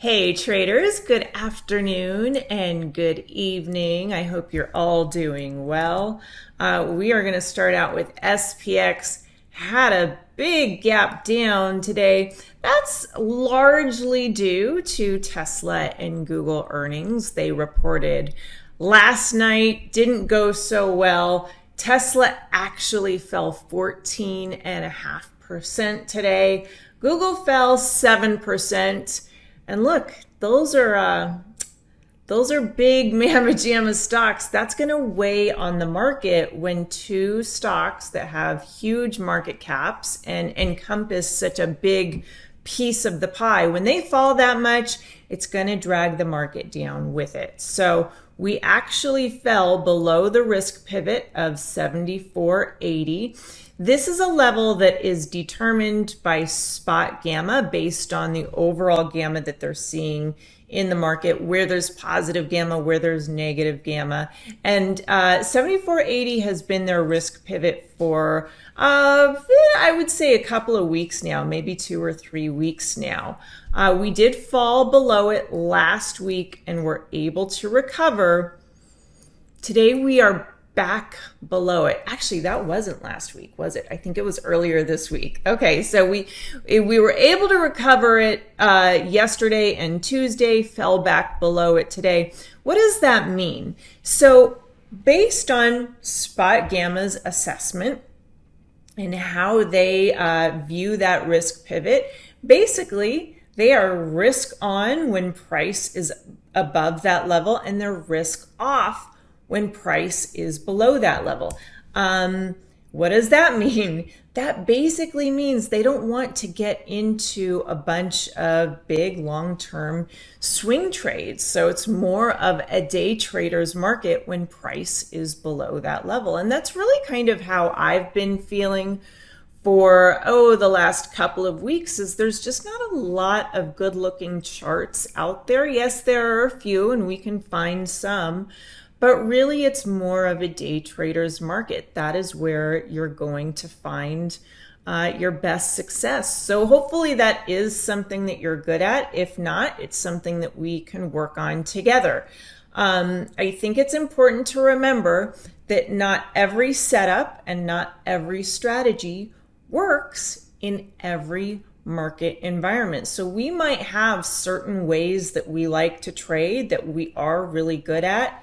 Hey traders, good afternoon and good evening. I hope you're all doing well. We are going to start out with SPX. Had a big gap down today. That's largely due to Tesla and Google earnings. They reported last night, didn't go so well. Tesla actually fell 14.5% today. Google fell 7%. And look, those are big mamma jamma stocks. That's going to weigh on the market when two stocks that have huge market caps and encompass such a big piece of the pie, when they fall that much, it's going to drag the market down with it. So we actually fell below the risk pivot of 74.80. This is a level that is determined by spot gamma based on the overall gamma that they're seeing in the market, where there's positive gamma, where there's negative gamma. And 74.80 has been their risk pivot for, I would say, a couple of weeks now, maybe 2 or 3 weeks now. We did fall below it last week and were able to recover. Today we are back below it. Actually, that wasn't last week, was it? I think it was earlier this week. Okay, so we were able to recover it yesterday and Tuesday, fell back below it today. What does that mean? So based on Spot Gamma's assessment and how they view that risk pivot, basically they are risk on when price is above that level and they're risk off when price is below that level. What does that mean? That basically means they don't want to get into a bunch of big long-term swing trades. So it's more of a day trader's market when price is below that level. And that's really kind of how I've been feeling for, the last couple of weeks, is there's just not a lot of good-looking charts out there. Yes, there are a few, and we can find some. But really, it's more of a day trader's market. That is where you're going to find your best success. So hopefully that is something that you're good at. If not, it's something that we can work on together. I think it's important to remember that not every setup and not every strategy works in every market environment. So we might have certain ways that we like to trade that we are really good at.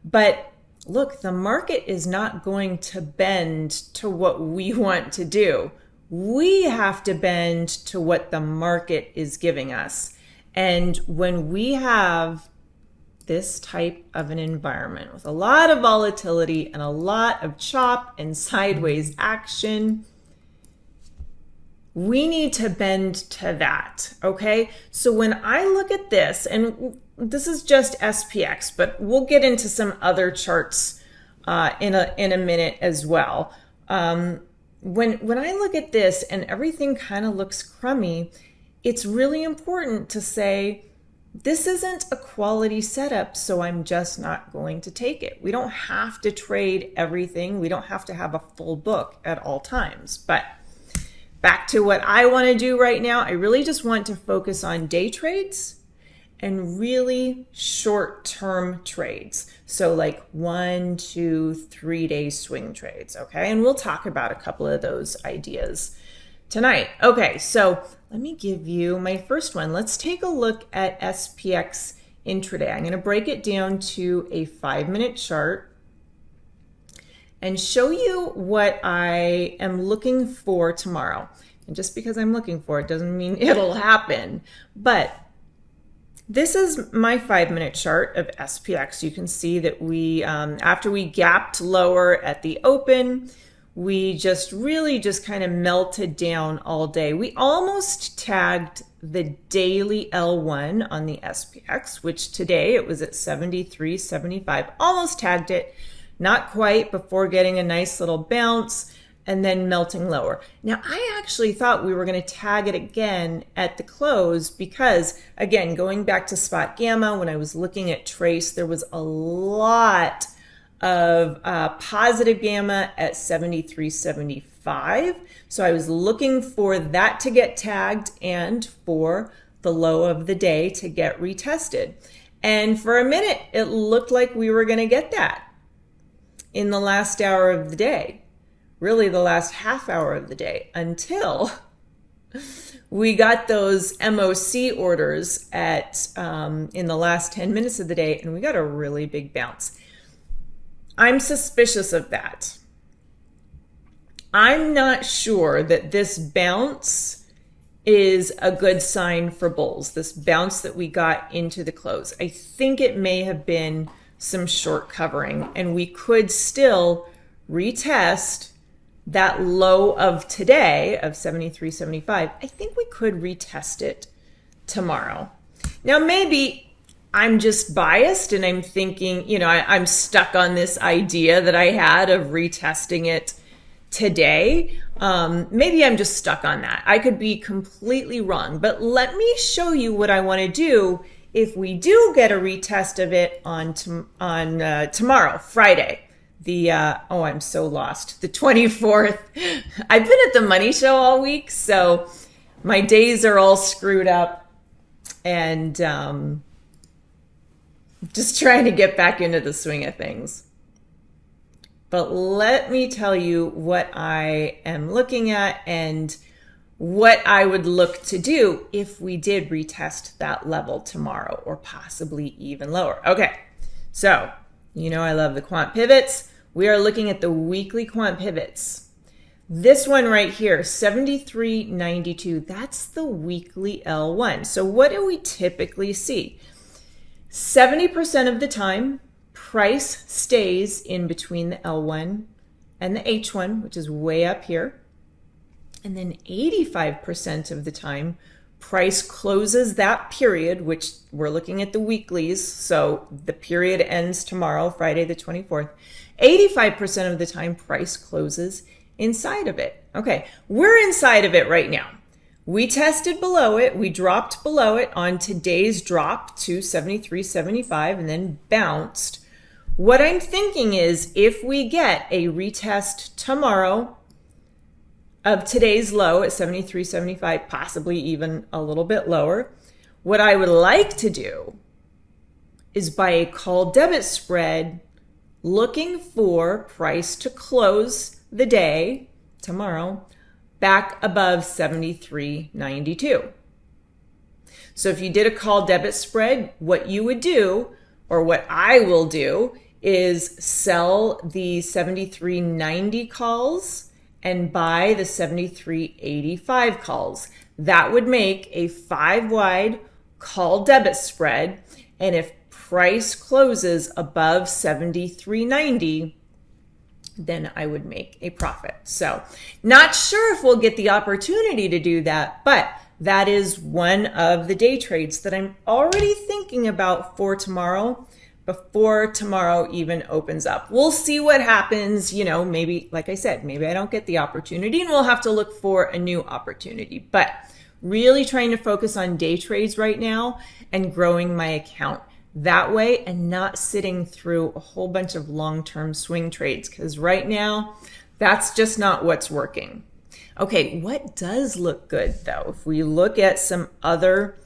But look, the market is not going to bend to what we want to do. We have to bend to what the market is giving us. And when we have this type of an environment with a lot of volatility and a lot of chop and sideways action, we need to bend to that, okay? So when I look at this, and this is just SPX, but we'll get into some other charts in a minute as well. When I look at this and everything kind of looks crummy, it's really important to say, this isn't a quality setup, so I'm just not going to take it. We don't have to trade everything. We don't have to have a full book at all times. But back to what I want to do right now, I really just want to focus on day trades and really short-term trades. So like 1, 2, 3 day swing trades, okay? And we'll talk about a couple of those ideas tonight. Okay, so let me give you my first one. Let's take a look at SPX intraday. I'm gonna break it down to a 5-minute chart and show you what I am looking for tomorrow. And just because I'm looking for it doesn't mean it'll happen, but this is my 5-minute chart of SPX. You can see that we, after we gapped lower at the open, we really just kind of melted down all day. We almost tagged the daily L1 on the SPX, which today it was at 73.75. Almost tagged it, not quite, before getting a nice little bounce and then melting lower. Now, I actually thought we were going to tag it again at the close because, again, going back to Spot Gamma, when I was looking at Trace, there was a lot of positive gamma at 73.75. So I was looking for that to get tagged and for the low of the day to get retested. And for a minute, it looked like we were going to get that in the last hour of the day, really the last half hour of the day, until we got those MOC orders at in the last 10 minutes of the day, and we got a really big bounce. I'm suspicious of that. I'm not sure that this bounce is a good sign for bulls, this bounce that we got into the close. I think it may have been some short covering, and we could still retest that low of today of 73.75. I think we could retest it tomorrow. Now, maybe I'm just biased and I'm thinking, I'm stuck on this idea that I had of retesting it today. Maybe I'm just stuck on that. I could be completely wrong, but let me show you what I want to do if we do get a retest of it on tomorrow, Friday. I'm so lost. The 24th. I've been at the Money Show all week, so my days are all screwed up, and just trying to get back into the swing of things. But let me tell you what I am looking at and what I would look to do if we did retest that level tomorrow, or possibly even lower. Okay, so I love the Quant Pivots. We are looking at the weekly Quant Pivots. This one right here, 73.92, that's the weekly L1. So what do we typically see? 70% of the time, price stays in between the L1 and the H1, which is way up here. And then 85% of the time, price closes that period, which we're looking at the weeklies. So the period ends tomorrow, Friday the 24th. 85% of the time, price closes inside of it. Okay, we're inside of it right now. We tested below it. We dropped below it on today's drop to 73.75 and then bounced. What I'm thinking is, if we get a retest tomorrow of today's low at 73.75, possibly even a little bit lower, what I would like to do is buy a call debit spread, looking for price to close the day tomorrow back above 73.92. So if you did a call debit spread, what you would do, or what I will do, is sell the 73.90 calls and buy the 73.85 calls. That would make a 5-wide call debit spread. And if price closes above 73.90, then I would make a profit. So not sure if we'll get the opportunity to do that, but that is one of the day trades that I'm already thinking about for tomorrow, before tomorrow even opens up. We'll see what happens. Maybe, like I said, maybe I don't get the opportunity and we'll have to look for a new opportunity. But really trying to focus on day trades right now and growing my account that way, and not sitting through a whole bunch of long-term swing trades, because right now that's just not what's working. Okay, what does look good though? If we look at some other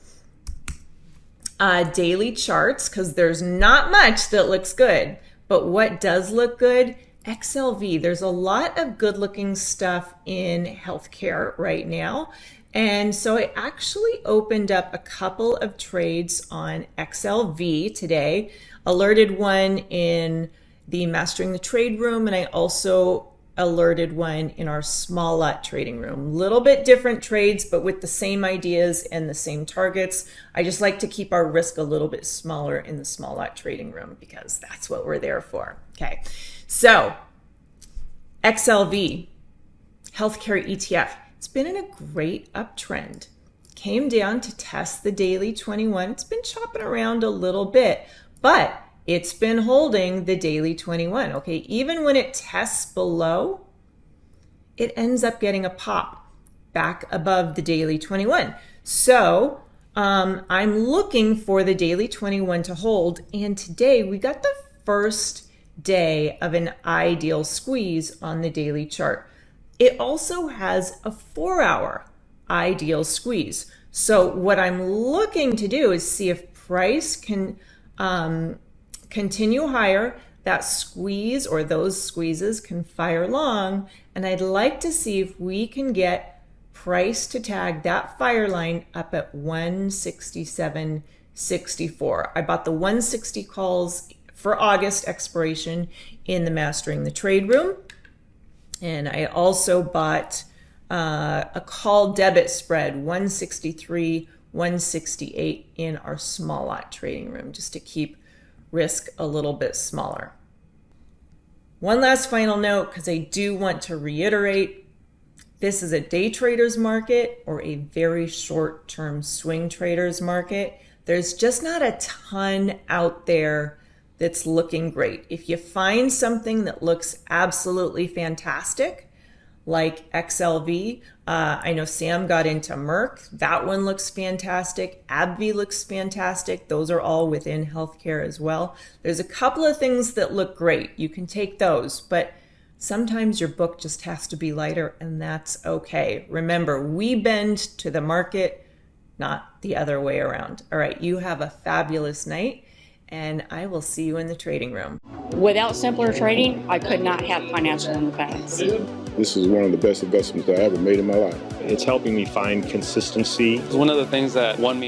daily charts, because there's not much that looks good, but what does look good? XLV. There's a lot of good looking stuff in healthcare right now. And so I actually opened up a couple of trades on XLV today, alerted one in the Mastering the Trade room, and I also alerted one in our small lot trading room. Little bit different trades, but with the same ideas and the same targets. I just like to keep our risk a little bit smaller in the small lot trading room, because that's what we're there for. Okay, so XLV, healthcare ETF. It's been in a great uptrend. Came down to test the daily 21. It's been chopping around a little bit, but it's been holding the daily 21. Okay, even when it tests below, it ends up getting a pop back above the daily 21. So I'm looking for the daily 21 to hold. And today we got the first day of an ideal squeeze on the daily chart. It also has a 4-hour ideal squeeze. So what I'm looking to do is see if price can continue higher, that squeeze or those squeezes can fire long, and I'd like to see if we can get price to tag that fire line up at 167.64. I bought the 160 calls for August expiration in the Mastering the Trade room, and I also bought a call debit spread 163, 168 in our small lot trading room, just to keep risk a little bit smaller. One last final note, because I do want to reiterate, this is a day trader's market or a very short-term swing trader's market. There's just not a ton out there that's looking great. If you find something that looks absolutely fantastic, like XLV, I know Sam got into Merck. That one looks fantastic. AbbVie looks fantastic. Those are all within healthcare as well. There's a couple of things that look great. You can take those, but sometimes your book just has to be lighter, and that's okay. Remember, we bend to the market, not the other way around. All right, you have a fabulous night, and I will see you in the trading room. Without simpler trading, I could not have financial independence. This is one of the best investments I ever made in my life. It's helping me find consistency. It's one of the things that won me